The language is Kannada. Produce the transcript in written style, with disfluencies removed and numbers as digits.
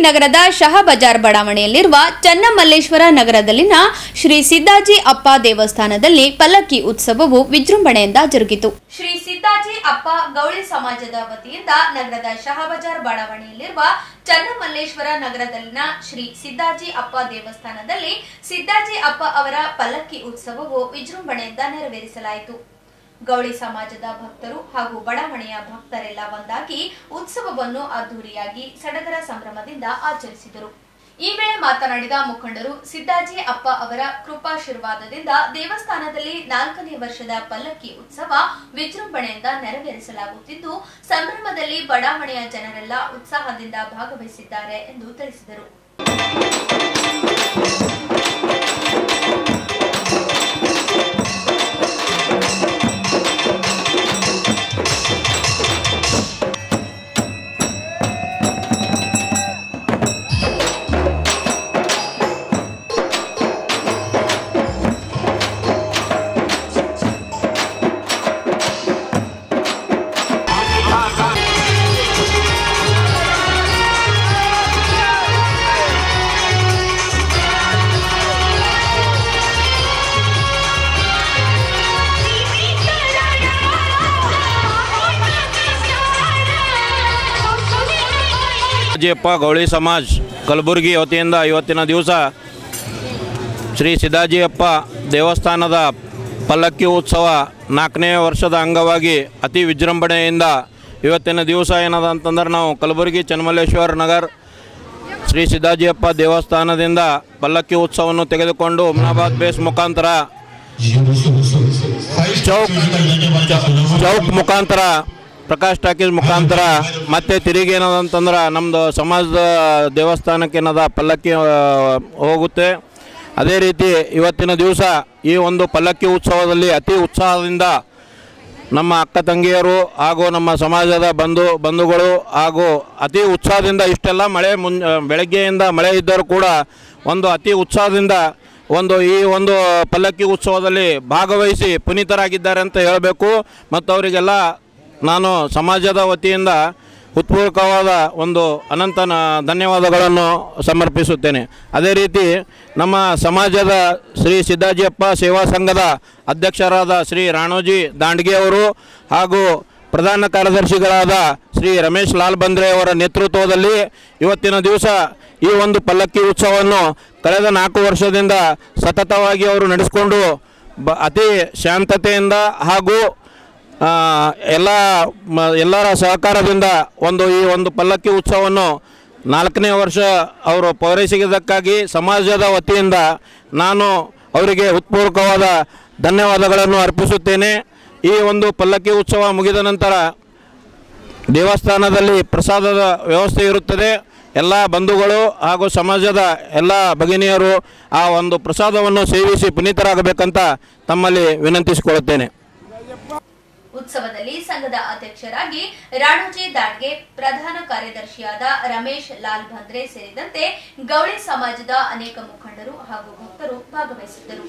ನಗರದ ಶಹಾಬಜಾರ್ ಬಡಾವಣೆಯಲ್ಲಿರುವ ಚನ್ನಮಲ್ಲೇಶ್ವರ ನಗರದಲ್ಲಿನ ಶ್ರೀ ಸಿದ್ದಾಜಿ ಅಪ್ಪ ದೇವಸ್ಥಾನದಲ್ಲಿ ಪಲ್ಲಕ್ಕಿ ಉತ್ಸವವು ವಿಜೃಂಭಣೆಯಿಂದ ಜರುಗಿತು. ಶ್ರೀ ಸಿದ್ದಾಜಿ ಅಪ್ಪ ಗೌಳಿ ಸಮಾಜದ ವತಿಯಿಂದ ನಗರದ ಶಹಾಬಜಾರ್ ಬಡಾವಣೆಯಲ್ಲಿರುವ ಚನ್ನಮಲ್ಲೇಶ್ವರ ನಗರದಲ್ಲಿನ ಶ್ರೀ ಸಿದ್ದಾಜಿ ಅಪ್ಪ ದೇವಸ್ಥಾನದಲ್ಲಿ ಸಿದ್ದಾಜಿ ಅಪ್ಪ ಅವರ ಪಲ್ಲಕ್ಕಿ ಉತ್ಸವವು ವಿಜೃಂಭಣೆಯಿಂದ ನೆರವೇರಿಸಲಾಯಿತು. ಗೌಳಿ ಸಮಾಜದ ಭಕ್ತರು ಹಾಗೂ ಬಡಾವಣೆಯ ಭಕ್ತರೆಲ್ಲ ಒಂದಾಗಿ ಉತ್ಸವವನ್ನು ಅದ್ದೂರಿಯಾಗಿ ಸಡಗರ ಸಂಭ್ರಮದಿಂದ ಆಚರಿಸಿದರು. ಈ ವೇಳೆ ಮಾತನಾಡಿದ ಮುಖಂಡರು, ಸಿದ್ದಾಜಿ ಅಪ್ಪ ಅವರ ಕೃಪಾಶೀರ್ವಾದದಿಂದ ದೇವಸ್ಥಾನದಲ್ಲಿ 4ನೇ ವರ್ಷದ ಪಲ್ಲಕ್ಕಿ ಉತ್ಸವ ವಿಜೃಂಭಣೆಯಿಂದ ನೆರವೇರಿಸಲಾಗುತ್ತಿದ್ದು, ಸಂಭ್ರಮದಲ್ಲಿ ಬಡಾವಣೆಯ ಜನರೆಲ್ಲ ಉತ್ಸಾಹದಿಂದ ಭಾಗವಹಿಸಿದ್ದಾರೆ ಎಂದು ತಿಳಿಸಿದರು. ಸಿದ್ದಾಜಿಯಪ್ಪ ಗೌಳಿ ಸಮಾಜ್ ಕಲಬುರಗಿ ವತಿಯಿಂದ ಇವತ್ತಿನ ದಿವಸ ಶ್ರೀ ಸಿದ್ದಾಜಿಯಪ್ಪ ದೇವಸ್ಥಾನದ ಪಲ್ಲಕ್ಕಿ ಉತ್ಸವ 4ನೇ ವರ್ಷದ ಅಂಗವಾಗಿ ಅತಿ ವಿಜೃಂಭಣೆಯಿಂದ ಇವತ್ತಿನ ದಿವಸ ಏನದ ಅಂತಂದ್ರೆ ನಾವು ಕಲಬುರಗಿ ಚನ್ನಮಲ್ಲೇಶ್ವರ ನಗರ ಶ್ರೀ ಸಿದ್ದಾಜಿಯಪ್ಪ ದೇವಸ್ಥಾನದಿಂದ ಪಲ್ಲಕ್ಕಿ ಉತ್ಸವವನ್ನು ತೆಗೆದುಕೊಂಡು ಹುಮ್ನಾಬಾದ್ ಬೇಸ್ ಮುಖಾಂತರ ಚೌಕ್ ಮುಖಾಂತರ ಪ್ರಕಾಶ್ ಟಾಕೀಸ್ ಮುಖಾಂತರ ಮತ್ತೆ ತಿರುಗಿ ಏನದಂತಂದ್ರೆ ನಮ್ಮದು ಸಮಾಜದ ದೇವಸ್ಥಾನಕ್ಕೆ ಏನದ ಪಲ್ಲಕ್ಕಿ ಹೋಗುತ್ತೆ. ಅದೇ ರೀತಿ ಇವತ್ತಿನ ದಿವಸ ಈ ಒಂದು ಪಲ್ಲಕ್ಕಿ ಉತ್ಸವದಲ್ಲಿ ಅತಿ ಉತ್ಸಾಹದಿಂದ ನಮ್ಮ ಅಕ್ಕ ತಂಗಿಯರು ಹಾಗೂ ನಮ್ಮ ಸಮಾಜದ ಬಂಧುಗಳು ಹಾಗೂ ಅತಿ ಉತ್ಸಾಹದಿಂದ ಇಷ್ಟೆಲ್ಲ ಬೆಳಗ್ಗೆಯಿಂದ ಮಳೆ ಇದ್ದರೂ ಕೂಡ ಒಂದು ಅತಿ ಉತ್ಸಾಹದಿಂದ ಈ ಒಂದು ಪಲ್ಲಕ್ಕಿ ಉತ್ಸವದಲ್ಲಿ ಭಾಗವಹಿಸಿ ಪುನೀತರಾಗಿದ್ದಾರೆ ಅಂತ ಹೇಳಬೇಕು. ಮತ್ತು ಅವರಿಗೆಲ್ಲ ನಾನು ಸಮಾಜದ ವತಿಯಿಂದ ಹೃತ್ಪೂರ್ವಕವಾದ ಒಂದು ಅನಂತ ಧನ್ಯವಾದಗಳನ್ನು ಸಮರ್ಪಿಸುತ್ತೇನೆ. ಅದೇ ರೀತಿ ನಮ್ಮ ಸಮಾಜದ ಶ್ರೀ ಸಿದ್ದಾಜಿಯಪ್ಪ ಸೇವಾ ಸಂಘದ ಅಧ್ಯಕ್ಷರಾದ ಶ್ರೀ ರಾಣೋಜಿ ದಾಂಡ್ಗೆ ಅವರು ಹಾಗೂ ಪ್ರಧಾನ ಕಾರ್ಯದರ್ಶಿಗಳಾದ ಶ್ರೀ ರಮೇಶ್ ಲಾಲ್ ಬಂದ್ರೆ ಅವರ ನೇತೃತ್ವದಲ್ಲಿ ಇವತ್ತಿನ ದಿವಸ ಈ ಒಂದು ಪಲ್ಲಕ್ಕಿ ಉತ್ಸವವನ್ನು ಕಳೆದ 4 ವರ್ಷದಿಂದ ಸತತವಾಗಿ ಅವರು ನಡೆಸಿಕೊಂಡು ಅತಿ ಶಾಂತತೆಯಿಂದ ಹಾಗೂ ಎಲ್ಲರ ಸಹಕಾರದಿಂದ ಈ ಒಂದು ಪಲ್ಲಕ್ಕಿ ಉತ್ಸವವನ್ನು 4ನೇ ವರ್ಷ ಅವರು ಪೂರೈಸಿದ್ದಕ್ಕಾಗಿ ಸಮಾಜದ ವತಿಯಿಂದ ನಾನು ಅವರಿಗೆ ಹೃತ್ಪೂರ್ವಕವಾದ ಧನ್ಯವಾದಗಳನ್ನು ಅರ್ಪಿಸುತ್ತೇನೆ. ಈ ಒಂದು ಪಲ್ಲಕ್ಕಿ ಉತ್ಸವ ಮುಗಿದ ನಂತರ ದೇವಸ್ಥಾನದಲ್ಲಿ ಪ್ರಸಾದದ ವ್ಯವಸ್ಥೆ ಇರುತ್ತದೆ. ಎಲ್ಲ ಬಂಧುಗಳು ಹಾಗೂ ಸಮಾಜದ ಎಲ್ಲ ಭಗಿನಿಯರು ಆ ಒಂದು ಪ್ರಸಾದವನ್ನು ಸೇವಿಸಿ ಪುನೀತರಾಗಬೇಕಂತ ತಮ್ಮಲ್ಲಿ ವಿನಂತಿಸಿಕೊಳ್ಳುತ್ತೇನೆ. ಉತ್ಸವದಲ್ಲಿ ಸಂಘದ ಅಧ್ಯಕ್ಷರಾಗಿ ರಾಣೋಜಿ ದಾಡ್ಗೆ, ಪ್ರಧಾನ ಕಾರ್ಯದರ್ಶಿಯಾದ ರಮೇಶ್ ಲಾಲ್ ಬಂದ್ರೆ ಸೇರಿದಂತೆ ಗೌಳಿ ಸಮಾಜದ ಅನೇಕ ಮುಖಂಡರು ಹಾಗೂ ಭಕ್ತರು ಭಾಗವಹಿಸಿದ್ದರು.